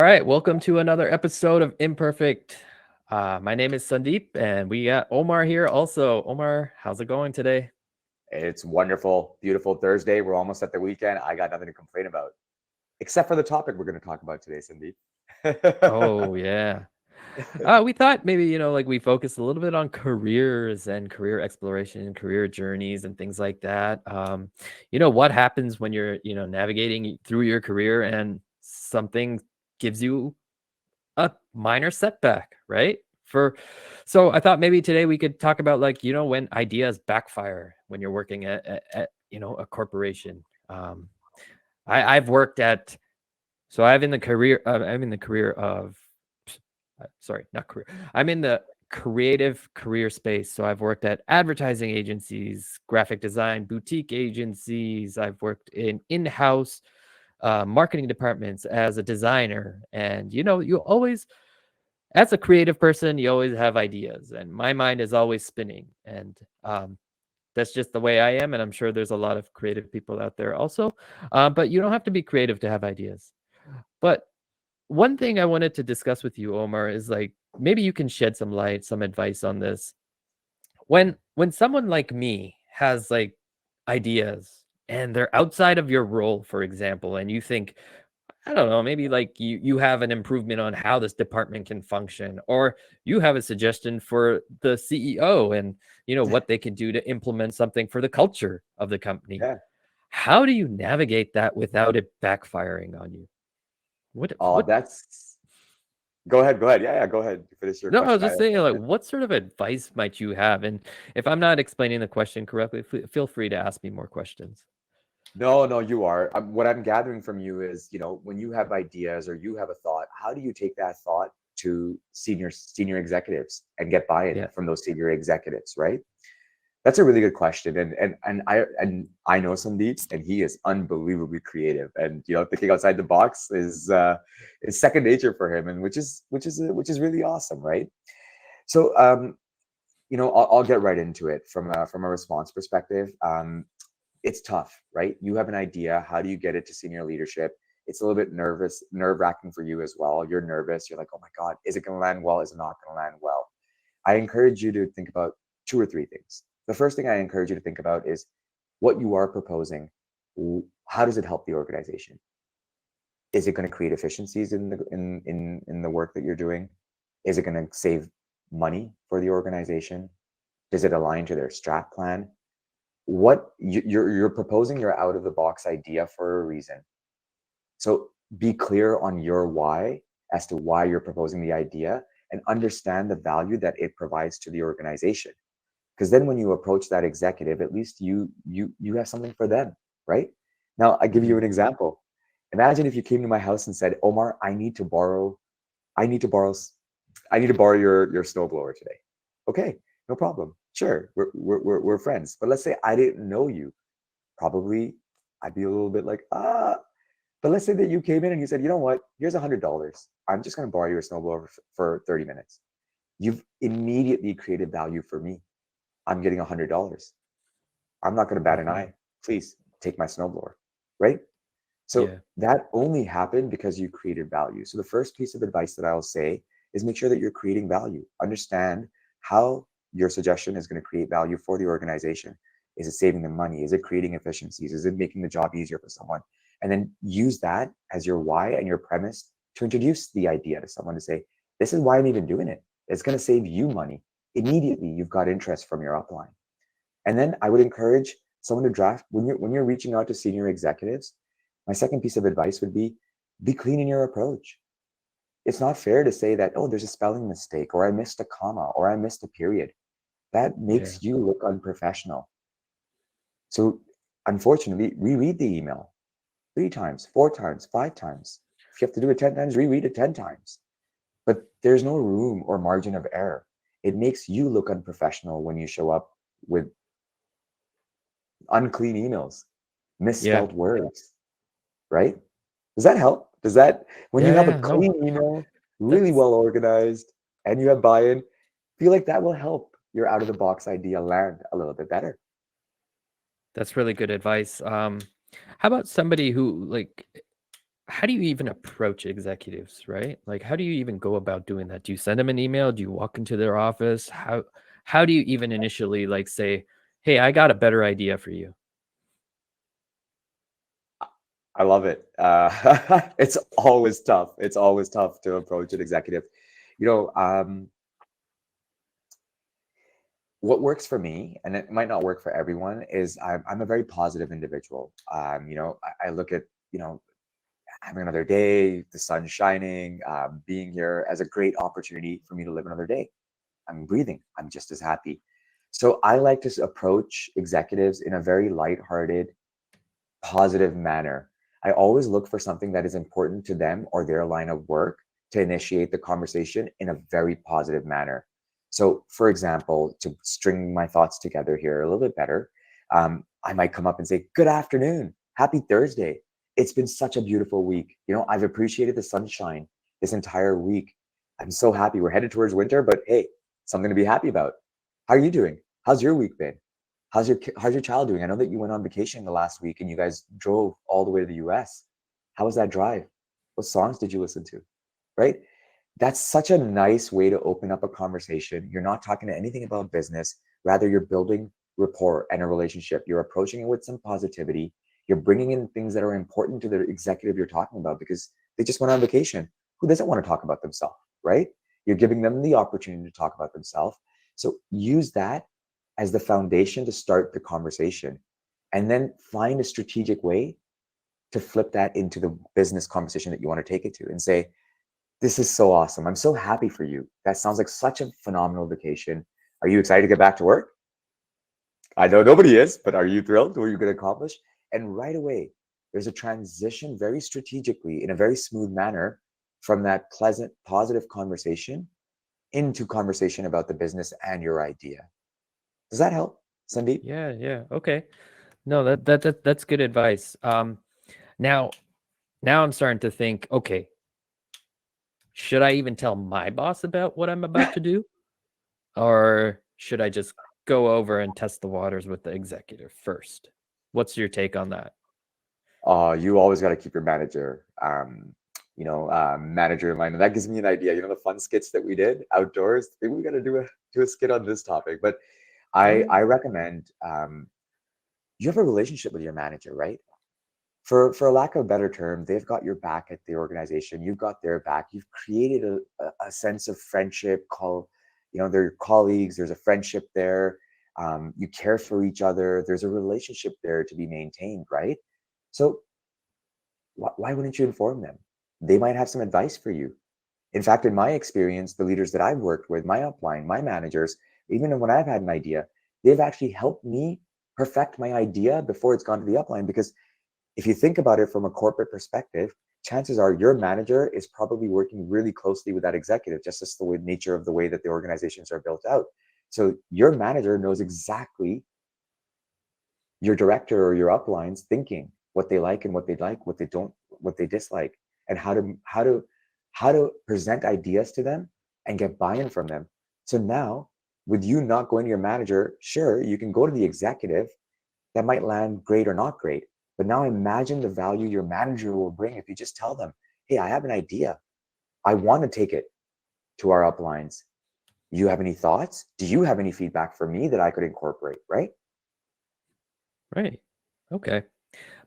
All right, welcome to another episode of Imperfect. My name is Sandeep, and we got Omar here also. Omar, how's it going today? It's wonderful, beautiful Thursday. We're almost at the weekend. I got nothing to complain about, except for the topic we're going to talk about today, Cindy. Oh, yeah. We thought maybe, like we focus a little bit on careers and career exploration, career journeys, and things like that. What happens when you're, navigating through your career and something gives you a minor setback, right? For so I thought maybe today we could talk about when ideas backfire when you're working at a corporation. I've worked at so I'm in the career of sorry, not career. I'm in the creative career space. So I've worked at advertising agencies, graphic design, boutique agencies. I've worked in-house marketing departments as a designer. And you always as a creative person, you always have ideas, and my mind is always spinning. And that's just the way I am. And I'm sure there's a lot of creative people out there also. But you don't have to be creative to have ideas. But one thing I wanted to discuss with you, Omar, is maybe you can shed some light, some advice on this. When someone like me has ideas and they're outside of your role, for example, and you think, I don't know, maybe you have an improvement on how this department can function, or you have a suggestion for the CEO and what they can do to implement something for the culture of the company. Yeah. How do you navigate that without it backfiring on you? Oh, What that's. Go ahead. Go ahead. Yeah, yeah. Go ahead. Finish your No, I was question. just saying, what sort of advice might you have? And if I'm not explaining the question correctly, feel free to ask me more questions. No, no, you are. What I'm gathering from you is, when you have ideas or you have a thought, how do you take that thought to senior executives and get buy-in Yeah. from those senior executives, right? That's a really good question, and I know Sandeep, and he is unbelievably creative, and thinking outside the box is second nature for him, and which is really awesome, right? So I'll get right into it from a response perspective. It's tough, right? You have an idea. How do you get it to senior leadership? It's a little bit nerve-wracking for you as well. You're nervous. You're like, oh my God, is it going to land well? Is it not going to land well? I encourage you to think about two or three things. The first thing I encourage you to think about is what you are proposing. How does it help the organization? Is it going to create efficiencies in the work that you're doing? Is it going to save money for the organization? Does it align to their strat plan? What you're proposing your out of the box idea for a reason. So be clear on your why as to why you're proposing the idea and understand the value that it provides to the organization. Because then when you approach that executive, at least you have something for them, right? Now I give you Mhm. an example. Imagine if you came to my house and said, Omar, I need to borrow I need to borrow your snowblower today. Okay, no problem. Sure, we're friends. But let's say I didn't know you. Probably I'd be a little bit like, but let's say that you came in and you said, you know what? Here's $100. I'm just going to borrow your snowblower for 30 minutes. You've immediately created value for me. I'm getting $100. I'm not going to bat an Mhm. eye. Please take my snowblower, right? So Yeah. that only happened because you created value. So the first piece of advice that I'll say is make sure that you're creating value. Understand how your suggestion is going to create value for the organization. Is it saving them money? Is it creating efficiencies? Is it making the job easier for someone? And then use that as your why and your premise to introduce the idea to someone to say, this is why I'm even doing it. It's going to save you money. Immediately, you've got interest from your upline. And then I would encourage someone to draft when you're reaching out to senior executives. My second piece of advice would be clean in your approach. It's not fair to say that, oh, there's a spelling mistake, or I missed a comma, or I missed a period. That Yeah. makes you look unprofessional. So unfortunately, reread the email 3 times, 4 times, 5 times. If you have to do it 10 times, reread it 10 times. But there's no room or margin of error. It makes you look unprofessional when you show up with unclean emails, Yeah. misspelled words, right? Does that help? Does that, when you Yeah. have a Yeah. No, clean email, really that's well organized, and you have buy-in, feel like that will help your out of the box idea land a little bit better. that's really good advice. How about somebody who how do you even approach executives, right? Like, how do you even go about doing that? Do you send them an email? Do you walk into their office? How do you even initially like say, "Hey, I got a better idea for you"? I love it. It's always tough. It's always tough to approach an executive. You know, what works for me, and it might not work for everyone, is I'm a very positive individual. I look at, having another day, the sun shining, being here as a great opportunity for me to live another day. I'm breathing. I'm just as happy. So I like to approach executives in a very lighthearted, positive manner. I always look for something that is important to them or their line of work to initiate the conversation in a very positive manner. So, for example, to string my thoughts together here a little bit better, I might come up and say, "Good afternoon. Happy Thursday. It's been such a beautiful week. I've appreciated the sunshine this entire week. I'm so happy. We're headed towards winter, but hey, something to be happy about. How are you doing? How's your week been? How's your child doing? I know that you went on vacation the last week and you guys drove all the way to the US. How was that drive? What songs did you listen to?" Right? That's such a nice way to open up a conversation. You're not talking to anything about business. Rather, you're building rapport and a relationship. You're approaching it with some positivity. You're bringing in things that are important to the executive you're talking about because they just went on vacation. Who doesn't want to talk about themselves, right? You're giving them the opportunity to talk about themselves. So use that as the foundation to start the conversation and then find a strategic way to flip that into the business conversation that you want to take it to and say, "This is so awesome. I'm so happy for you. That sounds like such a phenomenal vacation. Are you excited to get back to work? I know nobody is, but are you thrilled with what you're going to accomplish?" And right away, there's a transition very strategically in a very smooth manner from that pleasant, positive conversation into conversation about the business and your idea. Does that help, Sandeep? Yeah, yeah. Okay. No, that's good advice. Now now I'm starting to think, okay, should I even tell my boss about what I'm about to do? Or should I just go over and test the waters with the executive first? What's your take on that? You always got to keep your manager in mind. And that gives me an idea. The fun skits that we did outdoors. Maybe we got to do a skit on this topic. But Oh I yeah. I recommend you have a relationship with your manager, right? For a lack of a better term, they've got your back at the organization. You've got their back. You've created a sense of friendship. They're your colleagues. There's a friendship there. You care for each other. There's a relationship there to be maintained, right? So why wouldn't you inform them? They might have some advice for you. In fact, in my experience, the leaders that I've worked with, my upline, my managers, even when I've had an idea, they've actually helped me perfect my idea before it's gone to the upline. Because if you think about it from a corporate perspective, chances are your manager is probably working really closely with that executive, just as the nature of the way that the organizations are built out. So your manager knows exactly your director or your uplines thinking, what they like and what they like, what they don't, what they dislike, and how to present ideas to them and get buy-in from them. So now, with you not going to your manager, sure, you can go to the executive. That might land great or not great. But now imagine the value your manager will bring if you just tell them, "Hey, I have an idea. I want to take it to our uplines. You have any thoughts? Do you have any feedback for me that I could incorporate?" Right? Right. Okay.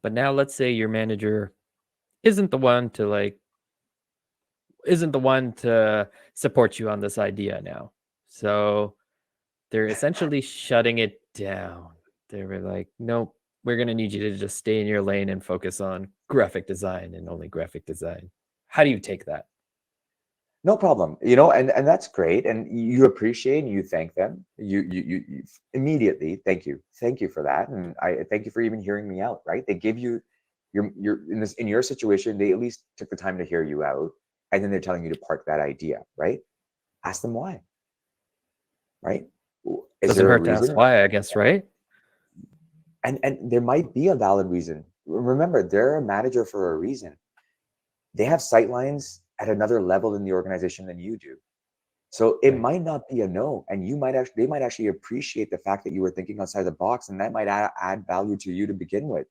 But now let's say your manager isn't the one to like isn't the one to support you on this idea now. So they're essentially shutting it down. They were like, "Nope, we're gonna need you to just stay in your lane and focus on graphic design and only graphic design." How do you take that? No problem. And that's great. And you appreciate and you thank them. You immediately thank you for that. And I thank you for even hearing me out. Right? They give you your in your situation. They at least took the time to hear you out, and then they're telling you to park that idea. Right? Ask them why. Right? Is Doesn't there a hurt to ask reason? why, I guess, right? And there might be a valid reason. Remember, they're a manager for a reason. They have sightlines at another level in the organization than you do. So it Right. might not be a no, and they might actually appreciate the fact that you were thinking outside the box, and that might add value to you to begin with.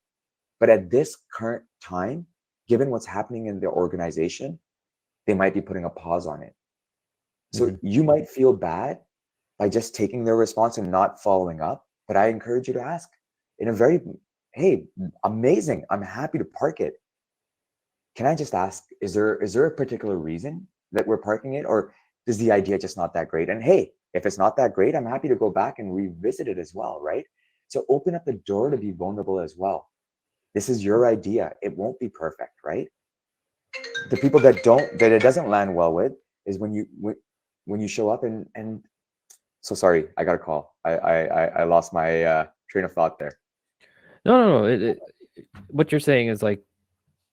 But at this current time, given what's happening in their organization, they might be putting a pause on it. So Mhm. you might feel bad by just taking their response and not following up. But I encourage you to ask in a very, hey, amazing. I'm happy to park it. Can I just ask, is there a particular reason that we're parking it, or is the idea just not that great? And hey, if it's not that great, I'm happy to go back and revisit it as well, right? So open up the door to be vulnerable as well. This is your idea. It won't be perfect, right? The people that it doesn't land well with is when you show up and so sorry, I got a call. I lost my train of thought there. No. What you're saying is like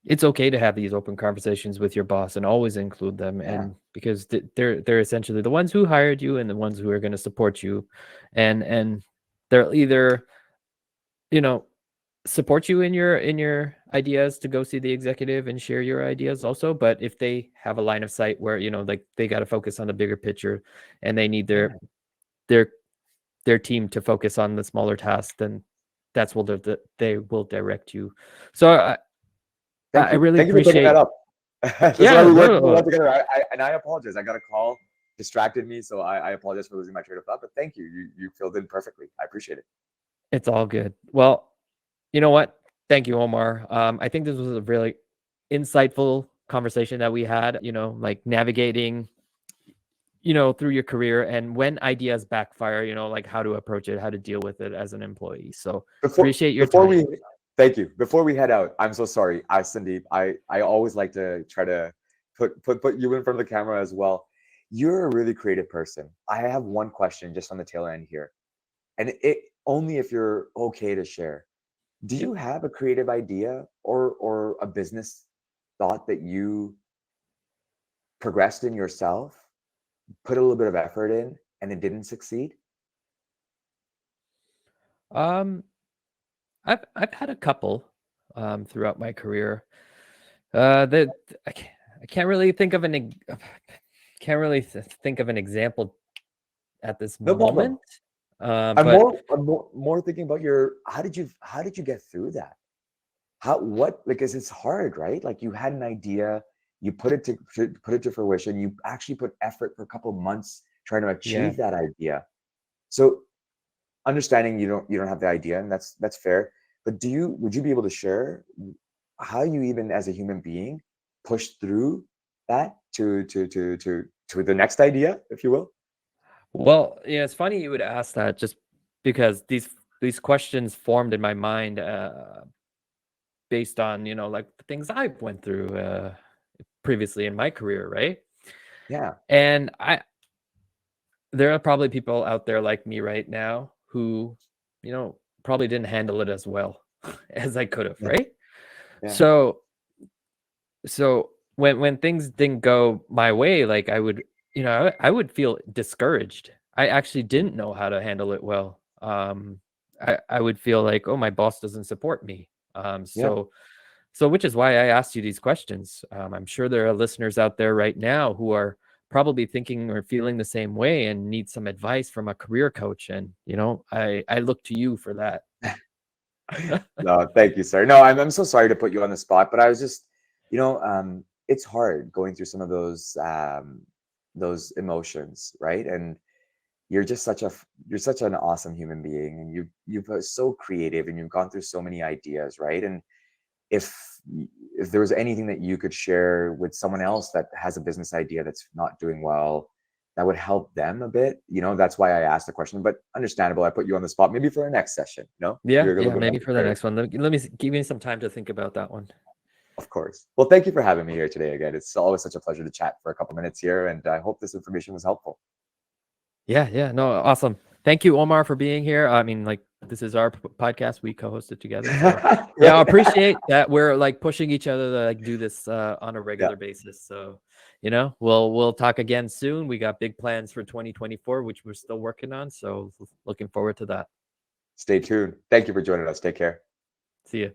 it's okay to have these open conversations with your boss and always include them, Yeah. and because they're essentially the ones who hired you and the ones who are going to support you, and they'll either you know support you in your ideas to go see the executive and share your ideas also, but if they have a line of sight where like they got to focus on the bigger picture and they need Yeah. their their team to focus on the smaller tasks, then that's what they will direct you. So I Thank you. really Thank you for bringing that appreciate. up. That's why Yeah, we no, work no, so well no. together. And I apologize. I got a call, distracted me, so I apologize for losing my train of thought. But thank you. You filled in perfectly. I appreciate it. It's all good. Well, you know what? Thank you, Omar. I think this was a really insightful conversation that we had, like navigating, through your career and when ideas backfire, like how to approach it, how to deal with it as an employee. So appreciate your Before time. we thank you. Before we head out, I'm so sorry. Sandeep, I always like to try to put you in front of the camera as well. You're a really creative person. I have one question just on the tail end here, and it only if you're okay to share. Do Yep. you have a creative idea or a business thought that you progressed in yourself, put a little bit of effort in, and it didn't succeed? Um, I've had a couple throughout my career. That I can't really think of can't really think of an example at this No problem. moment. But I'm more thinking about how did you get through that? Because it's hard, right? Like you had an idea, you put it to fruition, you actually put effort for a couple of months trying to yeah. achieve that idea. So understanding you don't have the idea, and that's fair. But would you be able to share how you even as a human being pushed through that to the next idea, if you will? Well, yeah, it's funny you would ask that just because these questions formed in my mind based on, like the things I went through previously in my career, right? Yeah, And there are probably people out there like me right now who, probably didn't handle it as well as I could have, yeah, right? yeah, So when things didn't go my way, like I would, I would feel discouraged. I actually didn't know how to handle it well. I would feel like, oh, my boss doesn't support me. yeah. So which is why I asked you these questions. I'm sure there are listeners out there right now who are probably thinking or feeling the same way and need some advice from a career coach. And I look to you for that. No, thank you, sir. No, I'm so sorry to put you on the spot, but I was just, it's hard going through some of those emotions, right? And you're such an awesome human being, and you've so creative, and you've gone through so many ideas, right? And if if there was anything that you could share with someone else that has a business idea that's not doing well, that would help them a bit, that's why I asked the question. But understandable, I put you on the spot. Maybe for our next session, Yeah, you're a little yeah, bit more maybe for the prepared. next one. Let me give me some time to think about that one. Of course. Well, thank you for having me here today again. It's always such a pleasure to chat for a couple minutes here, and I hope this information was helpful. Yeah, no, awesome. Thank you, Omar, for being here. I mean, like, this is our podcast. We co-hosted together. So yeah, I Right? appreciate that we're like pushing each other to like do this on a Yeah. regular basis. So, we'll talk again soon. We got big plans for 2024, which we're still working on. So looking forward to that. Stay tuned. Thank you for joining us. Take care. See you.